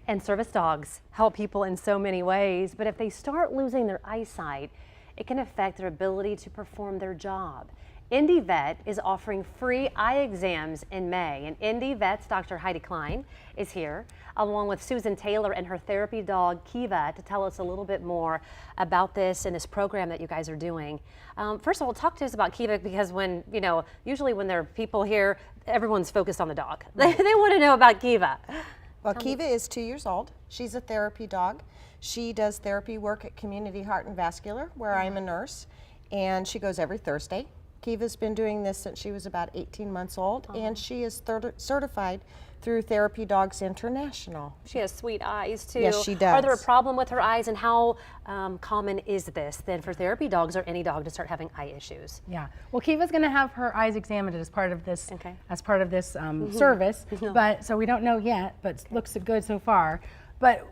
And service dogs help people in so many ways, but if they start losing their eyesight, it can affect their ability to perform their job. IndyVet is offering free eye exams in May, and IndyVet's Dr. Heidi Klein is here, along with Susan Taylor and her therapy dog, Kiva, to tell us a little bit more about this and this program that you guys are doing. First of all, talk to us about Kiva, because usually when there are people here, everyone's focused on the dog. They want to know about Kiva. Well, Kiva is 2 years old. She's a therapy dog. She does therapy work at Community Heart and Vascular, where I'm a nurse, and she goes every Thursday. Kiva's been doing this since she was about 18 months old, and she is certified through Therapy Dogs International. She has sweet eyes, too. Yes, she does. Are there a problem with her eyes, and how common is this then for therapy dogs or any dog to start having eye issues? Yeah, well, Kiva's going to have her eyes examined as part of this service, but so we don't know yet, but looks good so far. But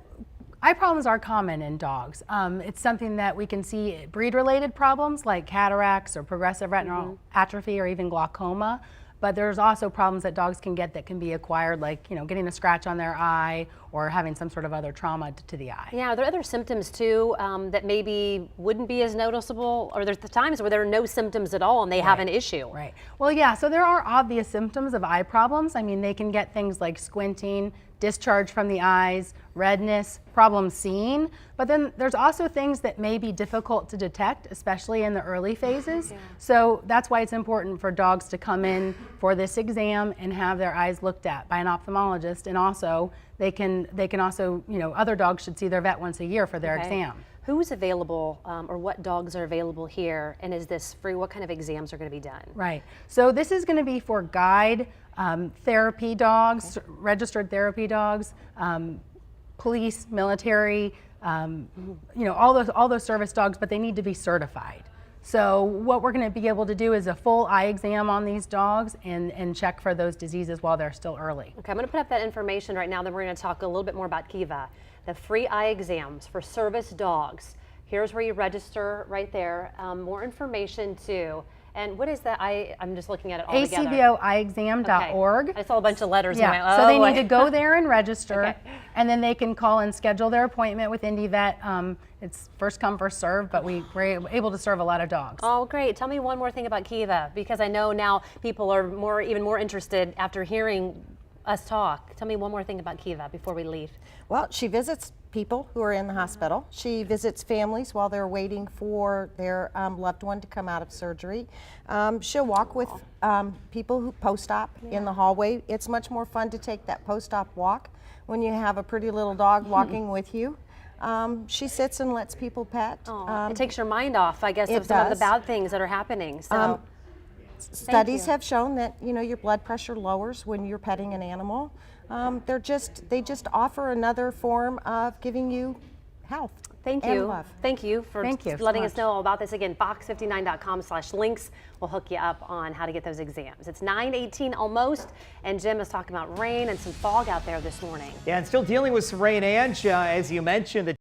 eye problems are common in dogs. It's something that we can see breed-related problems like cataracts or progressive retinal atrophy or even glaucoma. But there's also problems that dogs can get that can be acquired, like getting a scratch on their eye or having some sort of other trauma to the eye. Yeah, are there other symptoms too that maybe wouldn't be as noticeable, or there's the times where there are no symptoms at all and they have an issue? Right. Well, yeah. So there are obvious symptoms of eye problems. I mean, they can get things like squinting, discharge from the eyes, redness, problems seeing, but then there's also things that may be difficult to detect, especially in the early phases. Yeah. So that's why it's important for dogs to come in for this exam and have their eyes looked at by an ophthalmologist, and also they can also, other dogs should see their vet once a year for their exam. Who's available, or what dogs are available here, and is this free? What kind of exams are going to be done? Right. So this is going to be for guide therapy dogs, registered therapy dogs, police, military, all those service dogs, but they need to be certified. So what we're going to be able to do is a full eye exam on these dogs and check for those diseases while they're still early. Okay, I'm going to put up that information right now, then we're going to talk a little bit more about Kiva. The free eye exams for service dogs. Here's where you register right there. More information too. And what is that? I'm just looking at it all together. ACVOEyeexam.org. Okay. I saw a bunch of letters. Yeah. So they need to go there and register, and then they can call and schedule their appointment with IndyVet. It's first come, first serve, but we're able to serve a lot of dogs. Oh, great. Tell me one more thing about Kiva, because I know now people are even more interested after hearing us talk. Tell me one more thing about Kiva before we leave. Well, she visits people who are in the hospital. She visits families while they're waiting for their loved one to come out of surgery. She'll walk with people who post-op in the hallway. It's much more fun to take that post-op walk when you have a pretty little dog walking with you. She sits and lets people pet. It takes your mind off, I guess, of some of the bad things that are happening. So. Studies have shown that your blood pressure lowers when you're petting an animal. They just offer another form of giving you health. Thank you. And love. Thank you for letting us know all about this. Again, box59.com/links will hook you up on how to get those exams. It's 9:18 almost, and Jim is talking about rain and some fog out there this morning. Yeah, and still dealing with some rain, Ange, as you mentioned.